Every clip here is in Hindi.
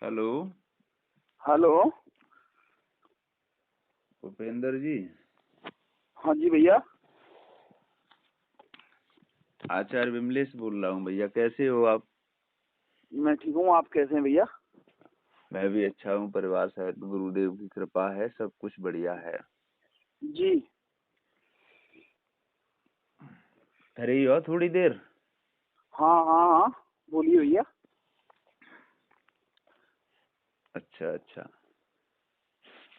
हेलो। हेलो। भूपेंद्र जी। हाँ जी भैया। आचार्य विमलेश बोल रहा हूँ भैया, कैसे हो आप? मैं ठीक हूँ, आप कैसे हैं भैया? मैं भी अच्छा हूँ, परिवार सहित गुरुदेव की कृपा है, सब कुछ बढ़िया है। जी। अरे ही हो थोड़ी देर? हाँ हाँ हाँ, बोलिए भैया। अच्छा अच्छा।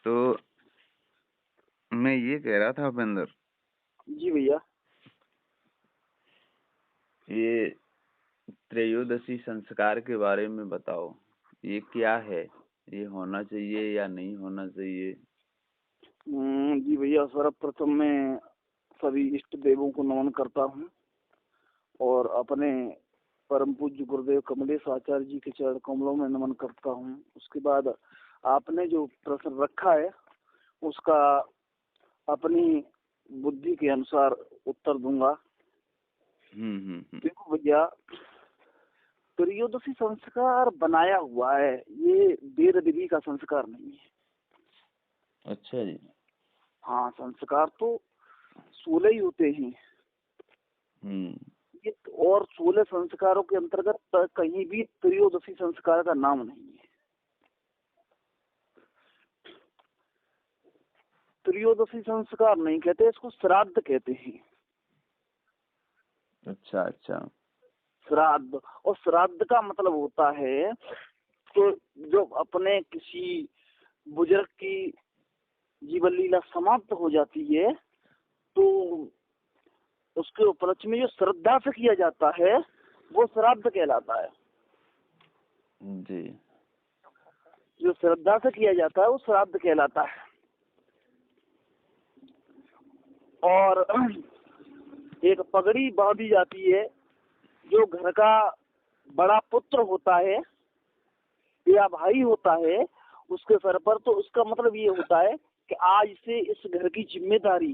तो मैं ये कह रहा था भूपेंद्र, जी भैया। ये त्रयोदशी संस्कार के बारे में बताओ, ये क्या है? ये होना चाहिए या नहीं होना चाहिए? जी भैया, सर्वप्रथम मैं सभी इष्ट देवों को नमन करता हूँ और अपने परम पूज्य गुरुदेव कमलेश आचार्य जी के चरण कमलों में नमन करता हूँ। उसके बाद आपने जो प्रश्न रखा है उसका अपनी बुद्धि के अनुसार उत्तर दूंगा। हम्म। देखो भैया, त्रयोदशी संस्कार बनाया हुआ है, ये वेद विधि का संस्कार नहीं है। अच्छा जी। हाँ, संस्कार तो 16 ही होते हैं। हम्म। ये और 16 संस्कारों के अंतर्गत कहीं भी त्रयोदशी संस्कार का नाम नहीं है। त्रयोदशी संस्कार नहीं कहते, इसको श्राद्ध कहते हैं। अच्छा अच्छा। श्राद्ध, और श्राद्ध का मतलब होता है तो जो अपने किसी बुजुर्ग की जीवन लीला समाप्त हो जाती है तो उसके उपलक्ष्य में जो श्रद्धा से किया जाता है वो श्राद्ध कहलाता है। जी। जो श्रद्धा से किया जाता है वो श्राद्ध कहलाता है। और एक पगड़ी बांधी जाती है, जो घर का बड़ा पुत्र होता है या भाई होता है उसके सर पर, तो उसका मतलब ये होता है कि आज से इस घर की जिम्मेदारी,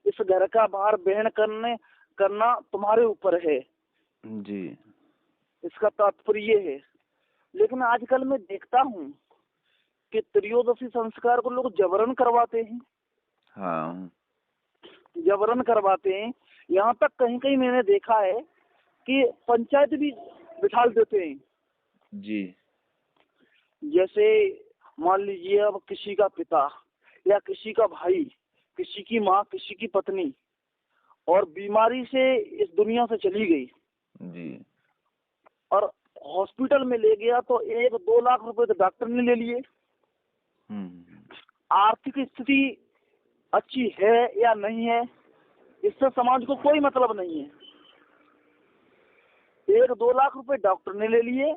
इस घर का भार वहन करना तुम्हारे ऊपर है। जी। इसका तात्पर्य ये है। लेकिन आजकल मैं देखता हूँ कि त्रयोदशी संस्कार को लोग जबरन करवाते हैं। हाँ। जबरन करवाते हैं। यहाँ तक कहीं कहीं मैंने देखा है कि पंचायत भी बिठाल देते हैं। जी। जैसे मान लीजिए, अब किसी का पिता या किसी का भाई, किसी की माँ, किसी की पत्नी और बीमारी से इस दुनिया से चली गई जी। और हॉस्पिटल में ले गया तो 1-2 लाख रुपए तो डॉक्टर ने ले लिए। हम्म। आर्थिक स्थिति अच्छी है या नहीं है, इससे समाज को कोई मतलब नहीं है। 1-2 लाख रुपए डॉक्टर ने ले लिए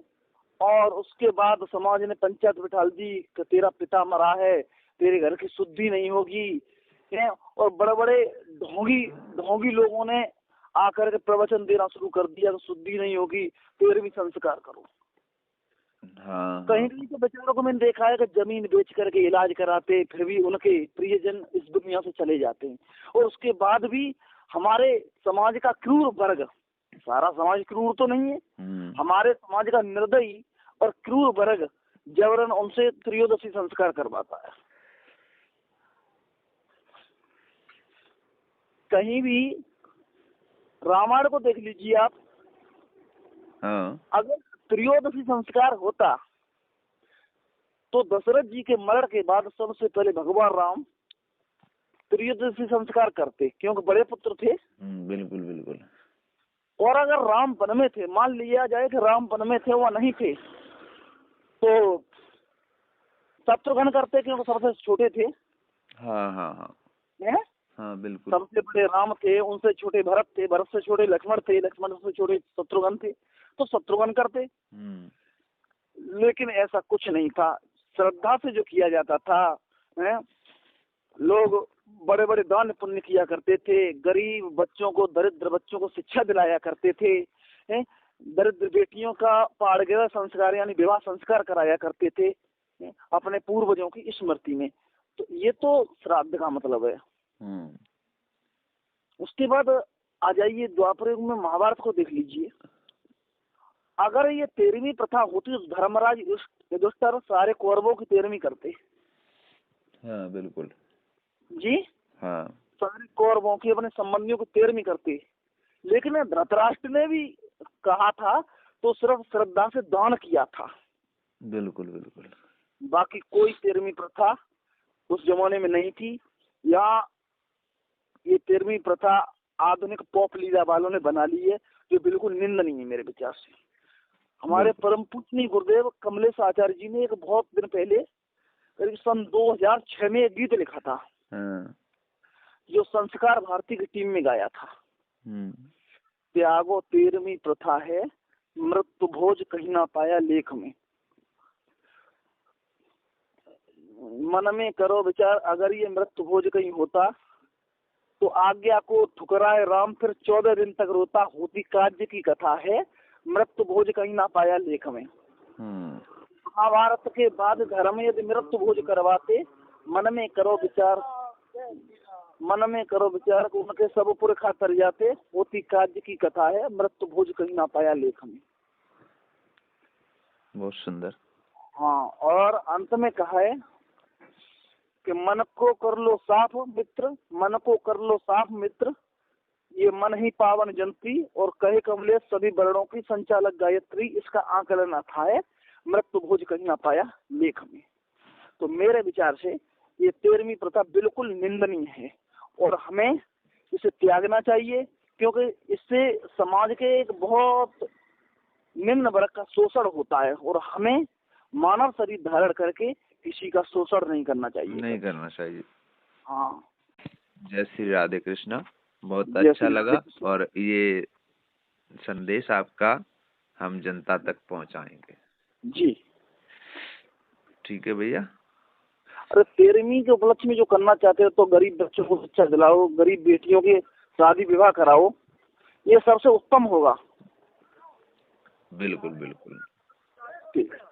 और उसके बाद समाज ने पंचायत बिठा दी कि तेरा पिता मरा है, तेरे घर की शुद्धि नहीं होगी है। और बड़े बड़े ढोंगी ढोंगी लोगों ने आकर के प्रवचन देना शुरू कर दिया कि शुद्धि नहीं होगी, तेरे भी संस्कार करो। हाँ कहीं हाँ। कहीं तो बेचारों को मैंने देखा है कि जमीन बेच करके इलाज कराते, फिर भी उनके प्रियजन इस दुनिया से चले जाते हैं। और उसके बाद भी हमारे समाज का क्रूर वर्ग, सारा समाज क्रूर तो नहीं है, हमारे समाज का निर्दयी और क्रूर वर्ग जबरन उनसे त्रयोदशी संस्कार करवाता है। कहीं भी रामायण को देख लीजिए आप। हाँ। अगर त्रयोदशी संस्कार होता तो दशरथ जी के मरण के बाद सबसे पहले भगवान राम त्रयोदशी संस्कार करते, क्योंकि बड़े पुत्र थे। बिल्कुल बिल्कुल। और अगर राम वन में थे, मान लिया जाए कि राम वन में थे वह नहीं थे, तो शत्रुघ्न करते, क्योंकि सबसे छोटे थे। हाँ हाँ हाँ। हैं? हाँ बिल्कुल। सबसे बड़े राम थे, उनसे छोटे भरत थे, भरत से छोटे लक्ष्मण थे, लक्ष्मण से छोटे शत्रुघ्न थे, तो शत्रुघ्न करते। लेकिन ऐसा कुछ नहीं था। श्रद्धा से जो किया जाता था, हैं? लोग बड़े बड़े दान पुण्य किया करते थे, गरीब बच्चों को, दरिद्र बच्चों को शिक्षा दिलाया करते थे, हैं? दरिद्र बेटियों का पाड़गेरा संस्कार यानी विवाह संस्कार कराया करते थे, हैं? अपने पूर्वजों की स्मृति में। तो ये तो श्राद्ध का मतलब है। उसके बाद आ जाइए द्वापर युग में, महाभारत को देख लीजिए। अगर ये 13वीं प्रथा होती तो धर्मराज युधिष्ठिर सारे कौरवों की 13वीं करते। हाँ बिल्कुल जी हाँ सारे कौरवों की अपने संबंधियों को 13वीं करते, लेकिन धृतराष्ट्र ने भी कहा था तो सिर्फ श्रद्धा से दान किया था। बिल्कुल बिल्कुल बाकी कोई 13वीं प्रथा उस जमाने में नहीं थी। या ये 13वीं प्रथा आधुनिक पॉप लीला वालों ने बना ली है, जो बिल्कुल निंदनीय है मेरे विचार से। हमारे परम पूजनीय गुरुदेव कमलेश आचार्य जी ने एक बहुत दिन पहले करीब सन 2006 में एक गीत लिखा था। हाँ। जो संस्कार भारती की टीम में गाया था। त्यागो 13वीं प्रथा है, मृत्यु भोज कहीं ना पाया लेख में। मन में करो विचार, अगर ये मृत्यु भोज कहीं होता तो आज्ञा को ठुकराए राम फिर 14 दिन तक रोता, होती काव्य की कथा है, मृत्यु भोज कहीं ना पाया लेख में। महाभारत के बाद धर्म यदि मृत्यु भोज करवाते, मन में करो विचार को उनके सब पुरखा तर जाते, होती काव्य की कथा है, मृत्यु भोज कहीं ना पाया लेख में। बहुत सुंदर। हाँ, और अंत में कहा है कि मन को कर लो साफ मित्र, मन को कर लो साफ मित्र, ये मन ही पावन जंत्री, और कहे कमलेश सभी वर्णों की संचालक गायत्री, इसका आकलन था है, मृत्यु भोज कहीं ना पाया लेख में। तो मेरे विचार से ये 13वीं प्रथा बिल्कुल निंदनीय है और हमें इसे त्यागना चाहिए, क्योंकि इससे समाज के एक बहुत निम्न वर्ग का शोषण होता है और हमें मानव शरीर धारण करके किसी का शोषण नहीं करना चाहिए। हाँ। जय श्री राधे कृष्णा। बहुत अच्छा लगा और ये संदेश आपका हम जनता तक पहुंचाएंगे। जी ठीक है भैया। अरे 13वीं के उपलक्ष्य में जो करना चाहते हो तो गरीब बच्चों को शिक्षा दिलाओ, गरीब बेटियों के शादी विवाह कराओ, ये सबसे उत्तम होगा। बिल्कुल बिल्कुल। ठीक है।